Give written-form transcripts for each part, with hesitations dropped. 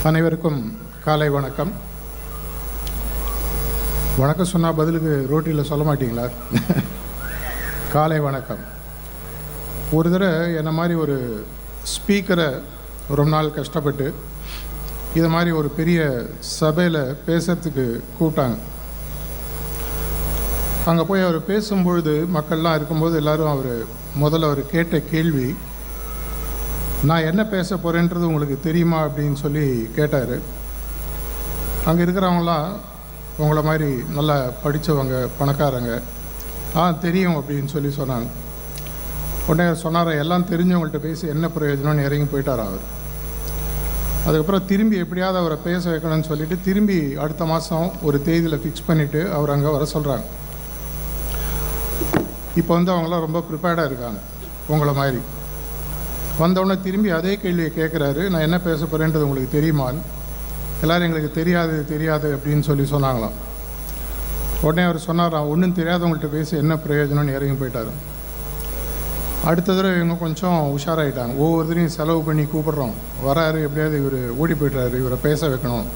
அனைவருக்கும் காலை வணக்கம். வணக்கம் சொன்னால் பதிலுக்கு ரோட்டியில் சொல்ல மாட்டீங்களா? காலை வணக்கம். ஒரு தடவை என்ன மாதிரி ஒரு ஸ்பீக்கரை ரொம்ப நாள் கஷ்டப்பட்டு இது மாதிரி ஒரு பெரிய சபையில் பேசுறதுக்கு கூப்பிட்டாங்க. அங்கே போய் அவர் பேசும்பொழுது மக்கள்லாம் இருக்கும்போது எல்லோரும் முதல்ல அவர் கேட்ட கேள்வி, நான் என்ன பேச போகிறேன்றது உங்களுக்கு தெரியுமா அப்படின்னு சொல்லி கேட்டார். அங்கே இருக்கிறவங்களாம் உங்களை மாதிரி நல்லா படித்தவங்க, பணக்காரங்க, தெரியும் அப்படின்னு சொல்லி சொன்னாங்க. உடனே சொன்னார், எல்லாம் தெரிஞ்சவங்கள்ட்ட பேசி என்ன பிரயோஜனம்னு இறங்கி போயிட்டார் அவர். அதுக்கப்புறம் திரும்பி எப்படியாவது அவரை பேச வைக்கணும்னு சொல்லிவிட்டு திரும்பி அடுத்த மாதம் ஒரு தேதியில் ஃபிக்ஸ் பண்ணிவிட்டு அவர் அங்கே வர சொல்கிறாங்க. இப்போ அவங்களாம் ரொம்ப ப்ரிப்பேர்டாக இருக்காங்க. உங்களை மாதிரி வந்தவுடனே திரும்பி அதே கேள்வியை கேட்குறாரு, நான் என்ன பேச போகிறேன்றது உங்களுக்கு தெரியுமான்னு. எல்லோரும் எங்களுக்கு தெரியாது அப்படின்னு சொல்லி சொன்னாங்களாம். உடனே அவர் சொன்னார், ஒன்றும் தெரியாதவங்கள்ட்ட பேசி என்ன பிரயோஜனம்னு இறங்கி போயிட்டார். அடுத்த தடவை இவங்க கொஞ்சம் உஷாராயிட்டாங்க. ஒவ்வொருத்தரையும் செலவு பண்ணி கூப்பிட்றோம், வராரு, எப்படியாவது இவர் ஓடி போய்ட்டாரு, இவரை பேச வைக்கணும்.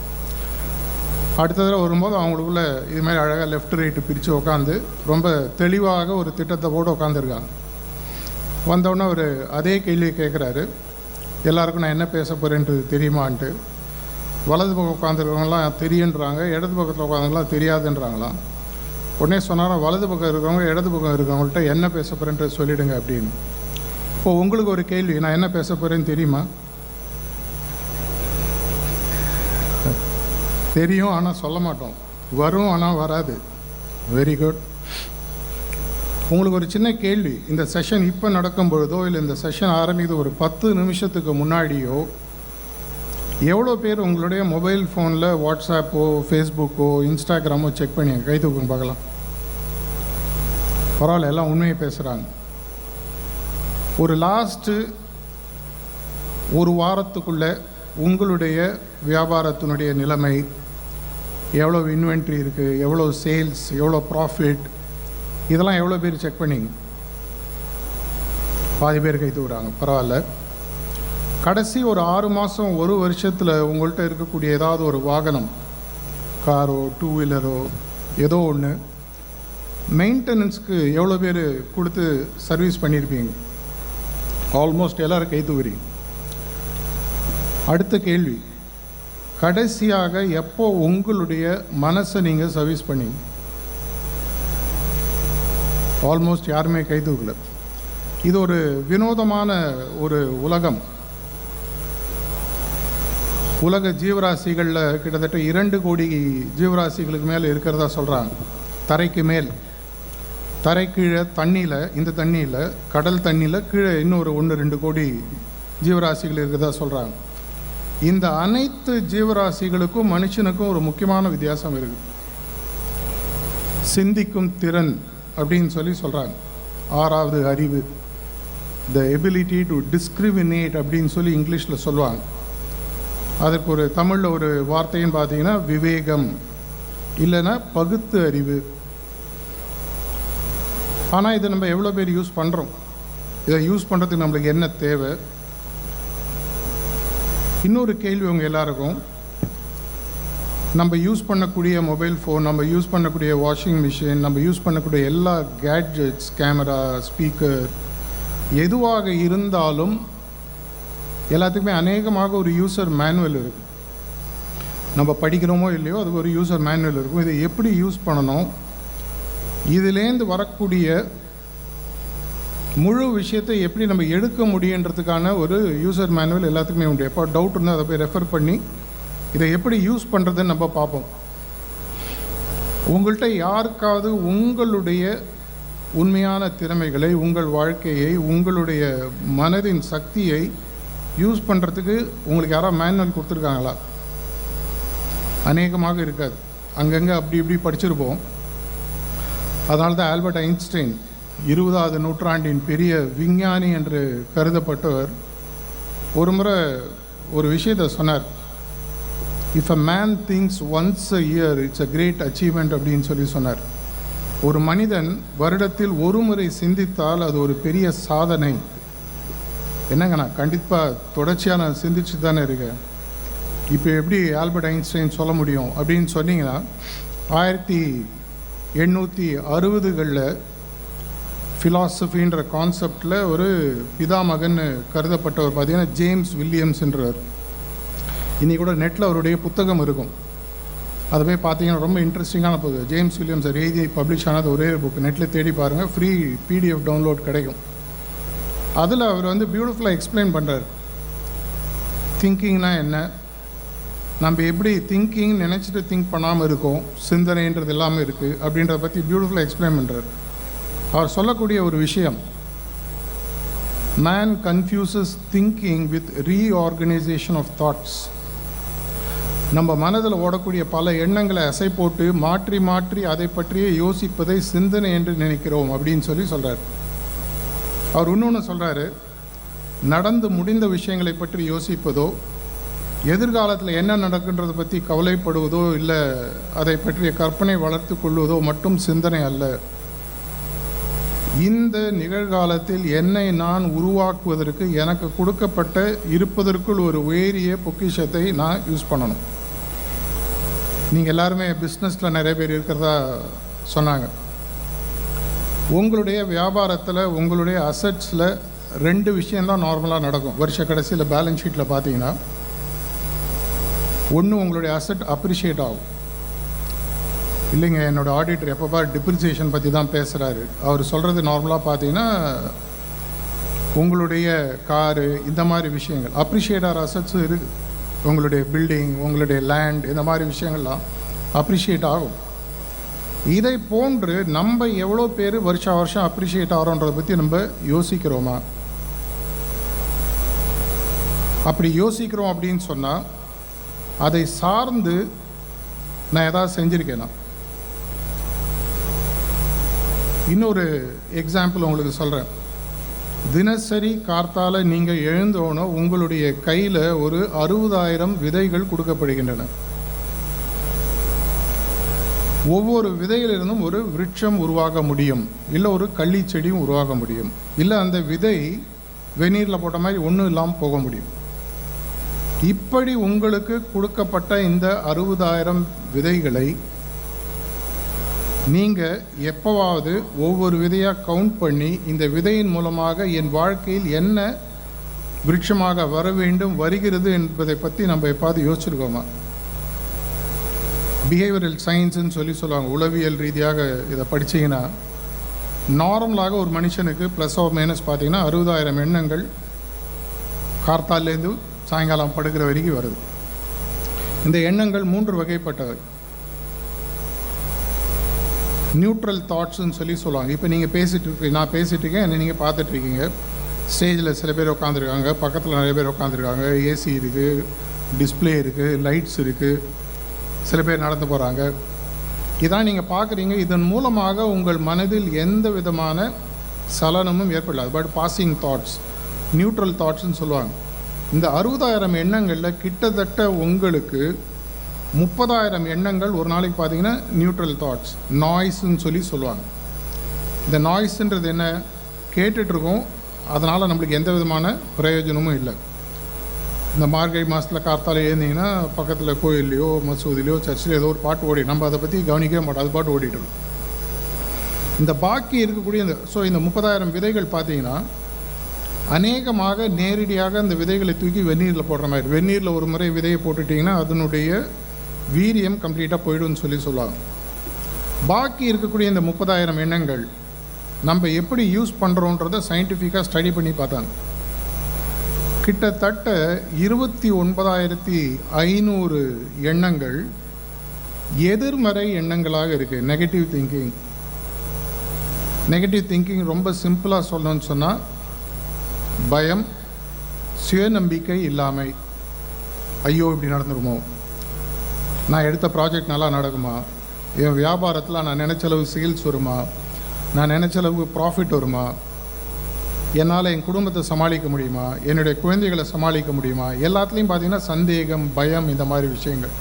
அடுத்த தடவை வரும்போது அவங்களுக்குள்ள இது மாதிரி அழகாக லெஃப்ட் ரைட்டு பிரித்து உட்காந்து ரொம்ப தெளிவாக ஒரு திட்டத்தை போட்டு உட்காந்துருக்காங்க. வந்தவுடனே அவர் அதே கேள்வியை கேட்குறாரு, எல்லாருக்கும் நான் என்ன பேச போகிறேன்றது தெரியுமான்ட்டு. வலது பக்கம் உட்காந்துருக்கவங்களாம் தெரியுன்றாங்க, இடது பக்கத்தில் உட்காந்துலாம் தெரியாதுன்றாங்களாம். உடனே சொன்னாலும் வலது பக்கம் இருக்கிறவங்க இடது பக்கம் இருக்கிறவங்கள்ட்ட என்ன பேச போகிறேன்றது சொல்லிவிடுங்க அப்படின்னு. இப்போது உங்களுக்கு ஒரு கேள்வி, நான் என்ன பேச போகிறேன்னு தெரியுமா? தெரியும், ஆனால் சொல்ல மாட்டோம். வரும், ஆனால் வராது. Very good. உங்களுக்கு ஒரு சின்ன கேள்வி, இந்த செஷன் இப்போ நடக்கும் பொழுதோ இல்லை இந்த செஷன் ஆரம்பிக்கிறது ஒரு 10 நிமிஷத்துக்கு முன்னாடியோ எவ்வளோ பேர் உங்களுடைய மொபைல் ஃபோனில் வாட்ஸ்அப்போ, ஃபேஸ்புக்கோ, இன்ஸ்டாகிராமோ செக் பண்ணி கை தூக்குங்க பார்க்கலாம். பரவாயில்ல, எல்லாம் உண்மையை பேசுகிறாங்க. ஒரு லாஸ்ட்டு ஒரு வாரத்துக்குள்ளே உங்களுடைய வியாபாரத்தினுடைய நிலைமை, எவ்வளோ இன்வென்ட்ரி இருக்குது, எவ்வளோ சேல்ஸ், எவ்வளோ ப்ராஃபிட், இதெல்லாம் எவ்வளோ பேர் செக் பண்ணிங்க? பாதி பேர் கை தூக்குறாங்க. பரவாயில்ல. கடைசி ஒரு 6 மாதம், ஒரு வருஷத்தில் உங்கள்கிட்ட இருக்கக்கூடிய ஏதாவது ஒரு வாகனம், காரோ, 2 வீலரோ, ஏதோ ஒன்று மெயின்டெனன்ஸ்க்கு எவ்வளோ பேர் கொடுத்து சர்வீஸ் பண்ணியிருப்பீங்க? ஆல்மோஸ்ட் எல்லோரும் கை தூக்குறீங்க. அடுத்த கேள்வி, கடைசியாக எப்போ உங்களுடைய மனசை நீங்கள் சர்வீஸ் பண்ணீங்க? ஆல்மோஸ்ட் யாருமே கை தூக்கல. இது ஒரு வினோதமான ஒரு உலகம். உலக ஜீவராசிகளில் கிட்டத்தட்ட 2 கோடி ஜீவராசிகளுக்கு மேலே இருக்கிறதா சொல்கிறாங்க. தரைக்கு மேல், தரை கீழே, தண்ணியில், இந்த தண்ணியில், கடல் தண்ணியில் கீழே இன்னொரு 1-2 கோடி ஜீவராசிகள் இருக்கிறதா சொல்கிறாங்க. இந்த அனைத்து ஜீவராசிகளுக்கும் மனுஷனுக்கும் ஒரு முக்கியமான வித்தியாசம் இருக்குது. சிந்திக்கும் திறன் அப்படின்னு சொல்லி சொல்கிறாங்க. 6வது அறிவு, த எபிலிட்டி டு டிஸ்கிரிமினேட் அப்படின்னு சொல்லி இங்கிலீஷில் சொல்லுவாங்க. அதுக்கு ஒரு தமிழில் ஒரு வார்த்தைன்னு பார்த்தீங்கன்னா விவேகம், இல்லைன்னா பகுத்து அறிவு. ஆனால் இதை நம்ம எவ்வளோ பேர் யூஸ் பண்ணுறோம்? இதை யூஸ் பண்ணுறதுக்கு நம்மளுக்கு என்ன தேவை? இன்னொரு கேள்வி உங்கள் எல்லாருக்கும், நம்ம யூஸ் பண்ணக்கூடிய மொபைல் ஃபோன், நம்ம யூஸ் பண்ணக்கூடிய வாஷிங் மிஷின், நம்ம யூஸ் பண்ணக்கூடிய எல்லா கேட்ஜெட்ஸ், கேமரா, ஸ்பீக்கர், எதுவாக இருந்தாலும் எல்லாத்துக்குமே அநேகமாக ஒரு யூசர் மேனுவல் இருக்குது. நம்ம படிக்கிறோமோ இல்லையோ அதுக்கு ஒரு யூசர் மேனுவல் இருக்கும். இதை எப்படி யூஸ் பண்ணணும், இதுலேருந்து வரக்கூடிய முழு விஷயத்தை எப்படி நம்ம எடுக்க முடியுன்றதுக்கான ஒரு யூசர் மேனுவல் எல்லாத்துக்குமே உண்டு. எப்போ டவுட் இருந்தால் அதை போய் ரெஃபர் பண்ணி இதை எப்படி யூஸ் பண்ணுறதுன்னு நம்ம பார்ப்போம். உங்கள்கிட்ட யாருக்காவது உங்களுடைய உண்மையான திறமைகளை, உங்கள் வாழ்க்கையை, உங்களுடைய மனதின் சக்தியை யூஸ் பண்ணுறதுக்கு உங்களுக்கு யாராவது மேனுவல் கொடுத்துருக்காங்களா? அநேகமாக இருக்காது. அங்கங்கே அப்படி இப்படி படிச்சிருப்போம். அதனால தான் ஆல்பர்ட் ஐன்ஸ்டைன் 20வது நூற்றாண்டின் பெரிய விஞ்ஞானி என்று கருதப்பட்டவர் ஒரு முறை ஒரு விஷயத்தை சொன்னார். If a man things once a year it's a great achievement அப்படின்னு சொல்லி சொன்னார். ஒரு மனிதன் வருடத்தில் ஒரு முறை சிந்தித்தால் அது ஒரு பெரிய சாதனை. என்னங்க, நான் கண்டிப்பாக தொடர்ச்சியாக நான் சிந்திச்சு தானே இருக்கேன். இப்போ எப்படி ஆல்பர்ட் ஐன்ஸ்டைன் சொல்ல முடியும் அப்படின்னு சொன்னீங்கன்னா, 1860களில் ஃபிலாசபின்ற கான்செப்டில் ஒரு பிதாமகன் கருதப்பட்டவர் பார்த்தீங்கன்னா ஜேம்ஸ் வில்லியம்ஸ்ன்றவர். இன்றைக்கி கூட நெட்டில் அவருடைய புத்தகம் இருக்கும், அதை போய் பார்த்தீங்கன்னா ரொம்ப இன்ட்ரெஸ்டிங்கான புத்தகம். ஜேம்ஸ் வில்லியம்ஸ் எழுதி பப்ளிஷ் ஆனது ஒரே புக், நெட்டில் தேடி பாருங்கள், ஃப்ரீ PDF டவுன்லோட் கிடைக்கும். அதில் அவர் வந்து பியூட்டிஃபுல்லாக எக்ஸ்பிளைன் பண்ணுறார் திங்கிங்னா என்ன, நம்ம எப்படி திங்கிங் நினச்சிட்டு திங்க் பண்ணாமல் இருக்கோம், சிந்தனைன்றது எல்லாமே இருக்குது அப்படின்றத பற்றி பியூட்டிஃபுல்லாக எக்ஸ்பிளைன் பண்ணுறார். அவர் சொல்லக்கூடிய ஒரு விஷயம், man confuses thinking with reorganisation of thoughts. நம்ம மனதில் ஓடக்கூடிய பல எண்ணங்களை அசை போட்டு மாற்றி மாற்றி அதை பற்றியே யோசிப்பதை சிந்தனை என்று நினைக்கிறோம் அப்படின்னு சொல்கிறார். அவர் இன்னொன்று சொல்கிறாரு, நடந்து முடிந்த விஷயங்களை பற்றி யோசிப்பதோ, எதிர்காலத்தில் என்ன நடக்குன்றதை பற்றி கவலைப்படுவதோ, இல்லை அதை பற்றிய கற்பனை வளர்த்து கொள்வதோ மட்டும் சிந்தனை அல்ல. இந்த நிகழ்காலத்தில் என்னை நான் உருவாக்குவதற்கு எனக்கு கொடுக்கப்பட்ட இருப்பதற்குள் ஒரு உயரிய பொக்கிஷத்தை நான் யூஸ் பண்ணணும். நீங்கள் எல்லாருமே பிஸ்னஸில் நிறைய பேர் இருக்கிறதா சொன்னாங்க. உங்களுடைய வியாபாரத்தில் உங்களுடைய அசட்ஸில் 2 விஷயந்தான் நார்மலாக நடக்கும். வருஷ கடைசியில் பேலன்ஸ் ஷீட்டில் பார்த்தீங்கன்னா, ஒன்று உங்களுடைய அசட் அப்ரிஷியேட் ஆகும். இல்லைங்க, என்னோடய ஆடிட்டர் எப்போ பார் டிப்ரிசியேஷன் பற்றி தான் பேசுகிறாரு. அவர் சொல்கிறது நார்மலாக பார்த்தீங்கன்னா உங்களுடைய காரு இந்த மாதிரி விஷயங்கள் அப்ரிஷியேட் ஆகிற அசட்ஸ் இருக்குது. உங்களுடைய பில்டிங், உங்களுடைய லேண்ட், இந்த மாதிரி விஷயங்கள்லாம் அப்ரிஷியேட் ஆகும். இதை போன்று நம்ம எவ்வளோ பேர் வருஷம் அப்ரிஷியேட் ஆகிறோன்றதை பற்றி நம்ம யோசிக்கிறோமா? அப்படி யோசிக்கிறோம் அப்படின்னு சொன்னால் அதை சார்ந்து நான் ஏதாவது செஞ்சுருக்கேனா? இன்னொரு எக்ஸாம்பிள் உங்களுக்கு சொல்கிறேன். தினசரி கார்த்தால நீங்கள் எழுந்தோன்னோ உங்களுடைய கையில் ஒரு 60,000 விதைகள் கொடுக்கப்படுகின்றன. ஒவ்வொரு விதையிலிருந்தும் ஒரு விருட்சம் உருவாக முடியும், இல்லை ஒரு கள்ளி செடியும் உருவாக முடியும், இல்லை அந்த விதை வெந்நீரில் போட்ட மாதிரி ஒன்றும் இல்லாமல் போக முடியும். இப்படி உங்களுக்கு கொடுக்கப்பட்ட இந்த 60,000 விதைகளை நீங்கள் எப்போவாவது ஒவ்வொரு விதையாக கவுண்ட் பண்ணி, இந்த விதையின் மூலமாக என் வாழ்க்கையில் என்ன விருட்சமாக வர வேண்டும், வருகிறது என்பதை பற்றி நம்ம எப்பாவது யோசிச்சிருக்கோமா? பிஹேவியரல் சயின்ஸுன்னு சொல்லுவாங்க. உளவியல் ரீதியாக இதை படித்தீங்கன்னா, நார்மலாக ஒரு மனுஷனுக்கு ப்ளஸ் ஆர் மைனஸ் பார்த்தீங்கன்னா 60,000 எண்ணங்கள் கார்த்தாலேருந்து சாயங்காலம் படுக்கிற வரைக்கும் வருது. இந்த எண்ணங்கள் 3 வகைப்பட்டவை. நியூட்ரல் தாட்ஸ்ன்னு சொல்லுவாங்க. இப்போ நீங்கள் நான் பேசிகிட்டு இருக்கேன், என்ன நீங்கள் பார்த்துட்ருக்கீங்க. ஸ்டேஜில் சில பேர் உட்காந்துருக்காங்க, பக்கத்தில் நிறைய பேர் உட்காந்துருக்காங்க, ஏசி இருக்குது, டிஸ்பிளே இருக்குது, லைட்ஸ் இருக்குது, சில பேர் நடந்து போகிறாங்க. இதான் நீங்கள் பார்க்குறீங்க. இதன் மூலமாக உங்கள் மனதில் எந்த விதமான சலனமும் ஏற்படலாது. பட் பாசிங் தாட்ஸ், நியூட்ரல் தாட்ஸ்ன்னு சொல்லுவாங்க. இந்த 60,000 எண்ணங்களில் கிட்டத்தட்ட உங்களுக்கு 30,000 எண்ணங்கள் ஒரு நாளைக்கு பார்த்தீங்கன்னா நியூட்ரல் தாட்ஸ், நாய்ஸ்ன்னு சொல்லுவாங்க. இந்த நாய்ஸுன்றது என்ன, கேட்டுட்ருக்கோம், அதனால் நம்மளுக்கு எந்த விதமான பிரயோஜனமும் இல்லை. இந்த மார்கழி மாதத்தில் கார்த்தால எழுந்திங்கன்னா பக்கத்தில் கோயில்லையோ மசூதிலையோ சர்ச்சில் ஏதோ ஒரு பாட்டு ஓடி, நம்ம அதை பற்றி கவனிக்கவே மாட்டோம், அது பாட்டு ஓடிட்டு. இந்த பாக்கி இருக்கக்கூடிய இந்த 30,000 விதைகள் பார்த்தீங்கன்னா அநேகமாக நேரடியாக அந்த விதைகளை தூக்கி வெந்நீரில் போடுற மாதிரி. வெந்நீரில் ஒரு முறை விதையை போட்டுட்டிங்கன்னா அதனுடைய வீரியம் கம்ப்ளீட்டாக போய்டுன்னு சொல்லுவாங்க. பாக்கி இருக்கக்கூடிய இந்த 30,000 எண்ணங்கள் நம்ம எப்படி யூஸ் பண்ணுறோன்றதை சயின்டிஃபிக்காக ஸ்டடி பண்ணி பார்த்தாங்க. கிட்டத்தட்ட 29,500 எண்ணங்கள் எதிர்மறை எண்ணங்களாக இருக்குது. நெகட்டிவ் திங்கிங் ரொம்ப சிம்பிளாக சொல்லணும்னு சொன்னால், பயம், சுயநம்பிக்கை இல்லாமை. ஐயோ இப்படி நடந்துருமோ, நான் எடுத்த ப்ராஜெக்ட் நல்லா நடக்குமா, என் வியாபாரத்தில் நான் நினச்சளவு சேல்ஸ் வருமா, நான் நினச்சளவு ப்ராஃபிட் வருமா, என்னால் என் குடும்பத்தை சமாளிக்க முடியுமா, என்னுடைய குழந்தைகளை சமாளிக்க முடியுமா, எல்லாத்துலேயும் பார்த்திங்கன்னா சந்தேகம், பயம், இந்த மாதிரி விஷயங்கள்.